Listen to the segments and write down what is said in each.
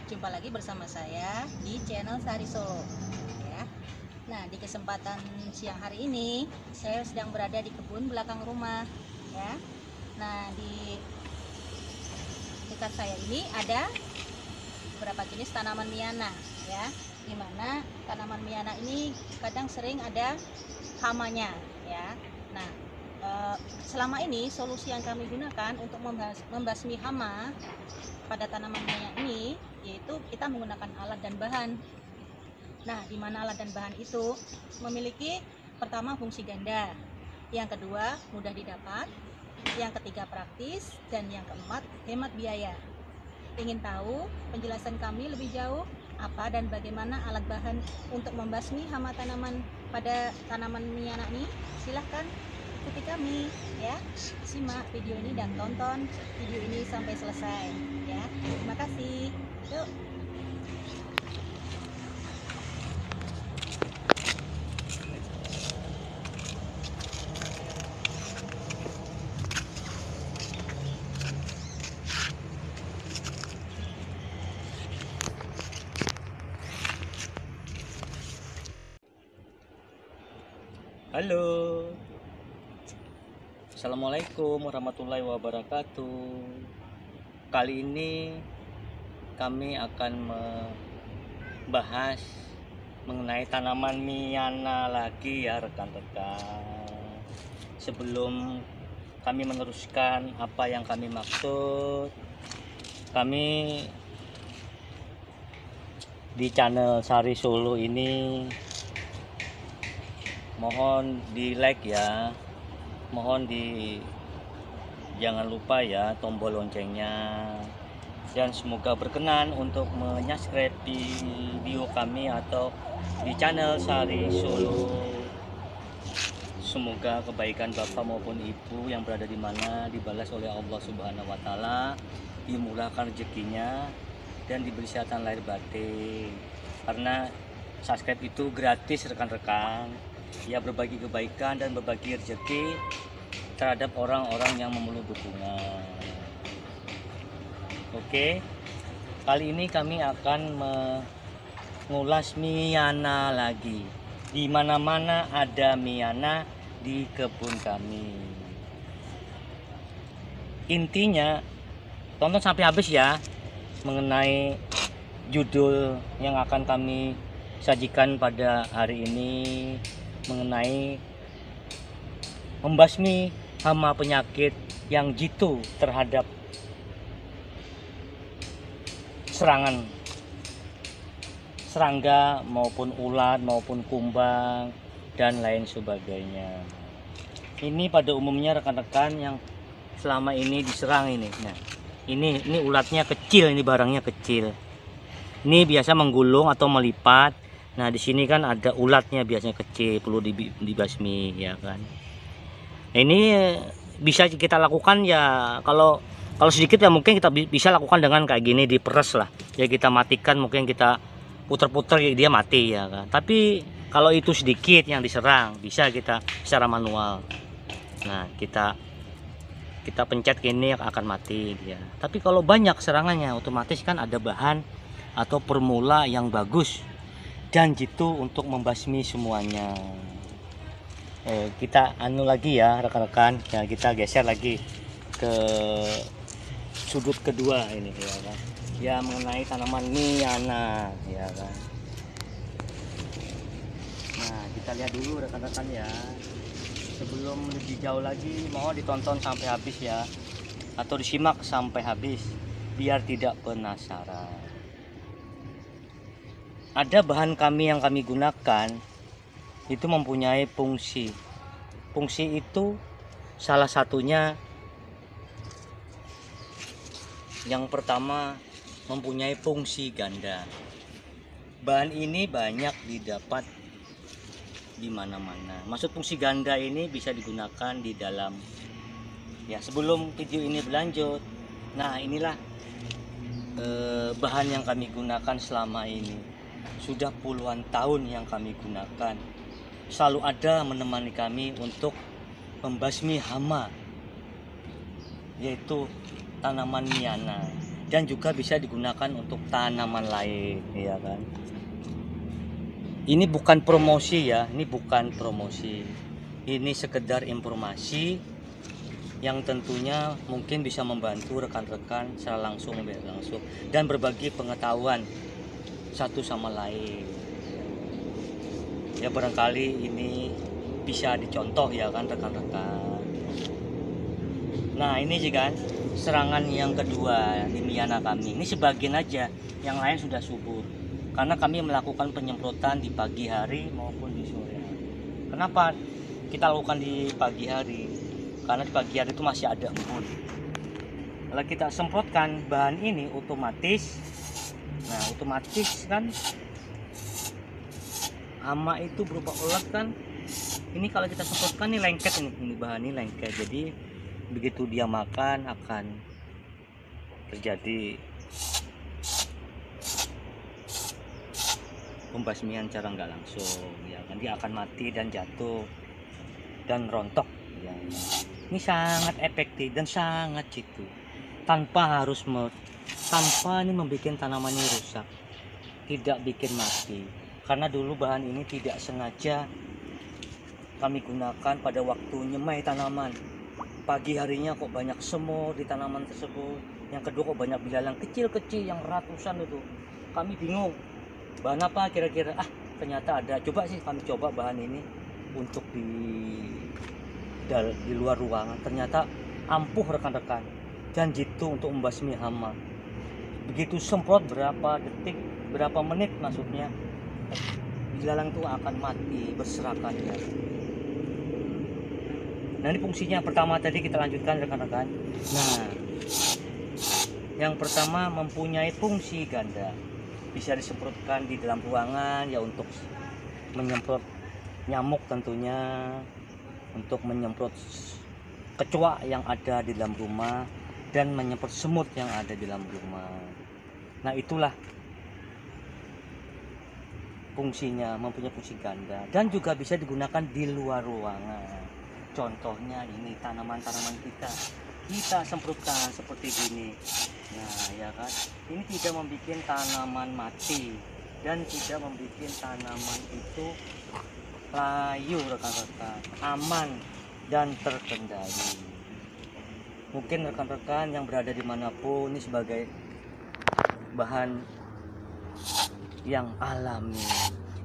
Jumpa lagi bersama saya di channel Sari Solo ya. Nah, di kesempatan siang hari ini saya sedang berada di kebun belakang rumah ya. Nah, di dekat saya ini ada beberapa jenis tanaman miana ya. Dimana tanaman miana ini kadang sering ada hamanya ya. Nah, selama ini solusi yang kami gunakan untuk membasmi hama pada tanaman miana ini yaitu kita menggunakan alat dan bahan. Nah, di mana alat dan bahan itu memiliki pertama fungsi ganda, yang kedua mudah didapat, yang ketiga praktis, dan yang keempat hemat biaya. Ingin tahu penjelasan kami lebih jauh apa dan bagaimana alat bahan untuk membasmi hama tanaman pada tanaman miana ini? Silahkan ikuti kami ya, simak video ini dan tonton video ini sampai selesai ya. Terima kasih. Yuk. Halo, Assalamualaikum warahmatullahi wabarakatuh. Kali ini kami akan membahas mengenai tanaman miana lagi ya rekan-rekan. Sebelum kami meneruskan apa yang kami maksud, kami di channel Sari Solo ini mohon di like ya, jangan lupa ya tombol loncengnya, dan semoga berkenan untuk menyubscribe di video kami atau di channel Sari Solo. Semoga kebaikan Bapak maupun Ibu yang berada di mana dibalas oleh Allah Subhanahu wa Ta'ala, dimurahkan rezekinya dan diberi kesehatan lahir batin. Karena subscribe itu gratis rekan-rekan. Ya, berbagi kebaikan dan berbagi rezeki terhadap orang-orang yang memerlukan dukungan. Oke, kali ini kami akan mengulas miana lagi. Di mana-mana ada miana di kebun kami. Intinya, tonton sampai habis ya mengenai judul yang akan kami sajikan pada hari ini, mengenai membasmi hama penyakit yang jitu terhadap serangan serangga maupun ulat maupun kumbang dan lain sebagainya. Ini pada umumnya rekan-rekan yang selama ini diserang ini. Nah, ini ulatnya kecil, ini barangnya kecil. Ini biasa menggulung atau melipat. Nah, di sini kan ada ulatnya biasanya kecil, perlu dibasmi ya kan. Ini bisa kita lakukan ya, kalau sedikit ya mungkin kita bisa lakukan dengan kayak gini, diperes lah. Ya kita matikan, mungkin kita puter-puter ya dia mati ya kan. Tapi kalau itu sedikit yang diserang, bisa kita secara manual. Nah, kita pencet gini akan mati dia. Tapi kalau banyak serangannya, otomatis kan ada bahan atau formula yang bagus dan jitu untuk membasmi semuanya. Kita anu lagi ya rekan-rekan ya, kita geser lagi ke sudut kedua ini ya kan, ya mengenai tanaman miana ya kan. Nah, kita lihat dulu rekan-rekan ya, sebelum lebih jauh lagi mohon ditonton sampai habis ya, atau disimak sampai habis biar tidak penasaran. Ada bahan kami yang kami gunakan itu mempunyai fungsi. Fungsi itu salah satunya yang pertama mempunyai fungsi ganda. Bahan ini banyak didapat di mana-mana. Maksud fungsi ganda ini bisa digunakan di dalam ya. Sebelum video ini berlanjut, nah inilah bahan yang kami gunakan selama ini. Sudah puluhan tahun yang kami gunakan, selalu ada menemani kami untuk membasmi hama, yaitu tanaman miana. dan juga bisa digunakan untuk tanaman lain, ya kan. Ini bukan promosi ya, ini bukan promosi. Ini sekedar informasi yang tentunya mungkin bisa membantu rekan-rekan secara langsung dan berbagi pengetahuan satu sama lain. Ya barangkali ini bisa dicontoh ya kan rekan-rekan. Nah ini sih kan serangan yang kedua di Miana kami. Ini sebagian aja, yang lain sudah subur. Karena kami melakukan penyemprotan di pagi hari maupun di sore hari. Kenapa kita lakukan di pagi hari? Karena di pagi hari itu masih ada embun. Kalau kita semprotkan bahan ini otomatis, nah otomatis kan hama itu berupa ulat kan. Ini kalau kita semprotkan ini lengket, ini bahan ini lengket. Jadi begitu dia makan akan terjadi pembasmian cara nggak langsung, ya kan. Dia akan mati dan jatuh dan rontok, ya. Ini sangat efektif dan sangat jitu, tanpa ini membuat tanamannya rusak, tidak bikin mati. Karena dulu bahan ini tidak sengaja kami gunakan pada waktu nyemai tanaman. Pagi harinya kok banyak semut di tanaman tersebut. Yang kedua kok banyak belalang kecil-kecil yang ratusan itu. Kami bingung, bahan apa kira-kira. Ternyata ada. Coba sih kami coba bahan ini untuk di luar ruangan. Ternyata ampuh rekan-rekan dan jitu untuk membasmi hama. Begitu semprot berapa detik, berapa menit maksudnya, belalang itu akan mati berserakan ya. Nah ini fungsinya pertama tadi kita lanjutkan rekan-rekan. Nah yang pertama mempunyai fungsi ganda, bisa disemprotkan di dalam ruangan ya untuk menyemprot nyamuk tentunya, untuk menyemprot kecoa yang ada di dalam rumah dan menyemprot semut yang ada di dalam rumah. Nah itulah fungsinya, mempunyai fungsi ganda dan juga bisa digunakan di luar ruangan. Contohnya ini tanaman-tanaman kita semprotkan seperti ini. Nah ya kan, ini tidak membuat tanaman mati dan tidak membuat tanaman itu layu rekan-rekan, aman dan terkendali. Mungkin rekan-rekan yang berada dimanapun ini sebagai bahan yang alami.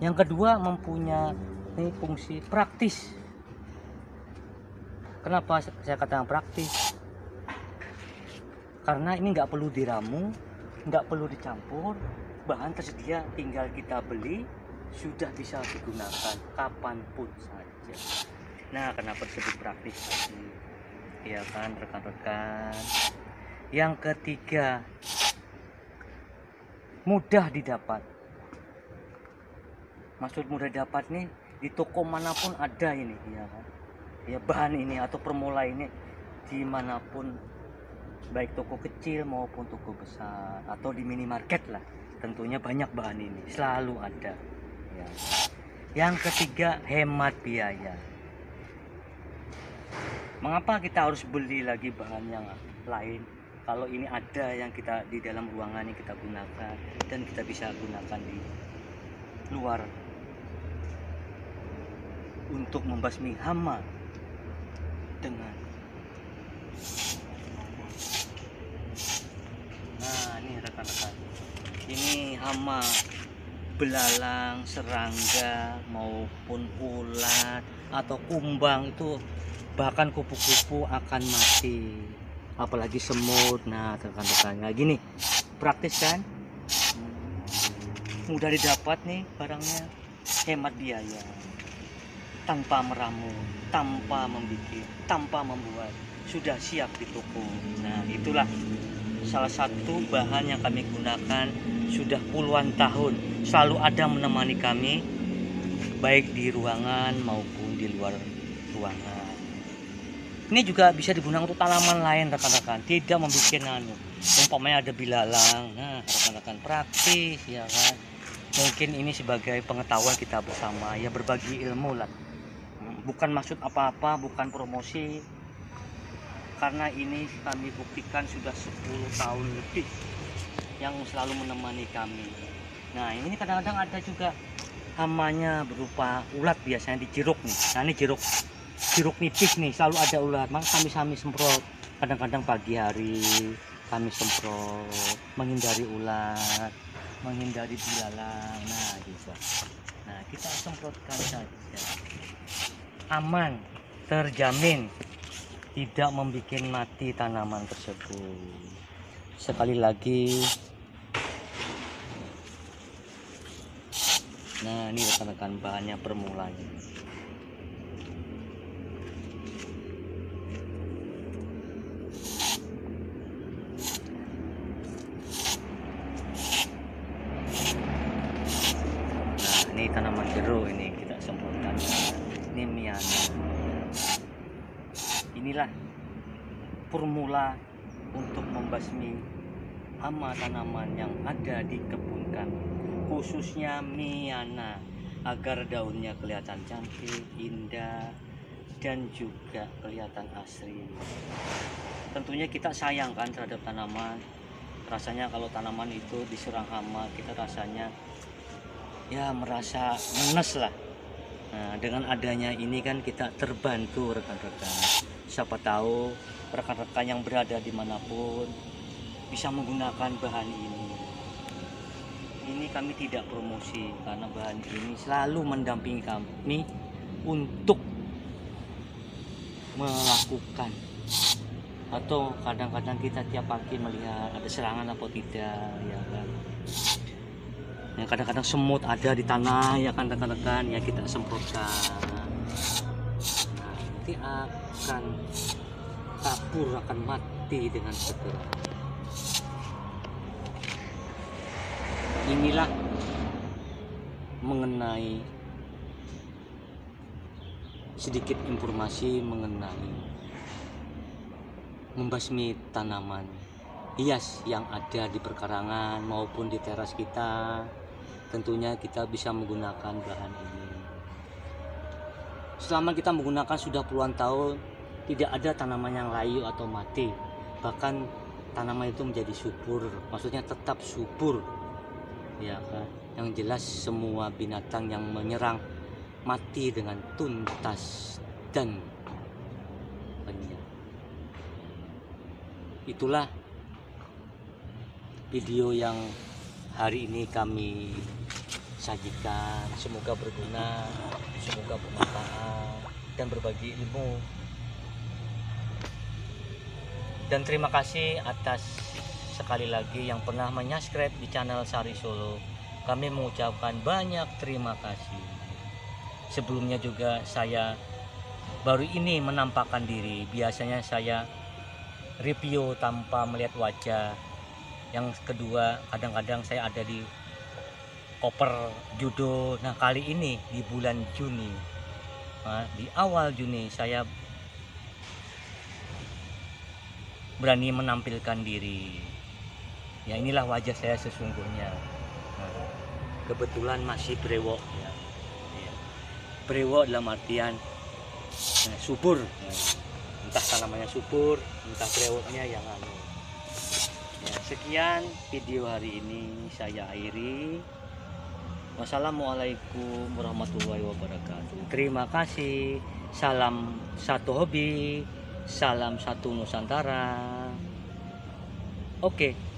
Yang kedua mempunyai fungsi praktis. Kenapa saya katakan praktis? Karena ini nggak perlu diramu, nggak perlu dicampur, bahan tersedia, tinggal kita beli, sudah bisa digunakan kapanpun saja. Nah kenapa disebut praktis tadi? Ya kan rekan-rekan. Yang ketiga, mudah didapat. Maksud mudah dapat nih, di toko manapun ada ini, ya kan? Ya bahan ini atau permula ini dimanapun, baik toko kecil maupun toko besar atau di minimarket lah, tentunya banyak bahan ini selalu ada ya. Yang ketiga, hemat biaya. Mengapa kita harus beli lagi bahan yang lain kalau ini ada yang kita di dalam ruangan yang kita gunakan dan kita bisa gunakan di luar untuk membasmi hama dengan. Nah ini rekan-rekan, ini hama belalang, serangga maupun ulat atau kumbang itu bahkan kupu-kupu akan mati, apalagi semut. Nah rekan-rekan, nah gini praktis kan, mudah didapat nih barangnya, hemat biaya, tanpa meramu, tanpa membuat, tanpa membuat, sudah siap di toko. Nah itulah salah satu bahan yang kami gunakan sudah puluhan tahun, selalu ada menemani kami baik di ruangan maupun di luar ruangan. Ini juga bisa digunakan untuk tanaman lain rekan-rekan, tidak membuat umpamanya ada belalang. Nah rekan-rekan, praktis ya kan. Mungkin ini sebagai pengetahuan kita bersama ya, berbagi ilmu lah. Bukan maksud apa-apa, bukan promosi. karena ini kami buktikan sudah 10 tahun lebih yang selalu menemani kami. Nah ini kadang-kadang ada juga hamanya berupa ulat, biasanya di jeruk nih. Nah ini jeruk nipis nih, selalu ada ulat, maka kami semprot. Kadang-kadang pagi hari kami semprot, menghindari ulat, menghindari belalang. Nah gitu. Nah kita semprotkan saja, aman, terjamin tidak membuat mati tanaman tersebut. Sekali lagi, nah ini rekan-rekan bahannya permulanya. Nah ini tanaman jeruk, ini kita semprotkan. Ini miana. Inilah formula untuk membasmi hama tanaman yang ada di kebun kami, khususnya miana, agar daunnya kelihatan cantik, indah, dan juga kelihatan asri. Tentunya kita sayangkan terhadap tanaman. Rasanya kalau tanaman itu diserang hama, kita rasanya ya merasa menes lah. Nah, dengan adanya ini kan kita terbantu rekan-rekan. Siapa tahu rekan-rekan yang berada dimanapun bisa menggunakan bahan ini. Ini kami tidak promosi karena bahan ini selalu mendampingi kami untuk melakukan, atau kadang-kadang kita tiap pagi melihat ada serangan apa tidak, ya kan. Yang kadang-kadang semut ada di tanah, ya kan rekan-rekan, ya kita semprotkan. Nah, nanti akan kapur, akan mati dengan segera. Inilah mengenai sedikit informasi mengenai membasmi tanaman hias yang ada di perkarangan maupun di teras kita. Tentunya kita bisa menggunakan bahan ini. Selama kita menggunakan sudah puluhan tahun, tidak ada tanaman yang layu atau mati. Bahkan tanaman itu menjadi subur, maksudnya tetap subur, ya kan. Yang jelas semua binatang yang menyerang mati dengan tuntas dan lenyap. Itulah video yang hari ini kami sajikan. Semoga berguna, semoga bermanfaat dan berbagi ilmu. Dan terima kasih atas sekali lagi yang pernah menyubscribe di channel Sari Solo. Kami mengucapkan banyak terima kasih. Sebelumnya juga saya baru ini menampakkan diri. Biasanya saya review tanpa melihat wajah. Yang kedua, kadang-kadang saya ada di koper judo. Nah kali ini di bulan Juni, di awal Juni saya berani menampilkan diri. Ya inilah wajah saya sesungguhnya. Nah, kebetulan masih brewok ya. Brewok dalam artian subur. Entah tanamannya subur, entah brewoknya yang anu. Ya, sekian video hari ini saya akhiri. Wassalamualaikum warahmatullahi wabarakatuh. Terima kasih. Salam satu hobi, salam satu Nusantara. Oke.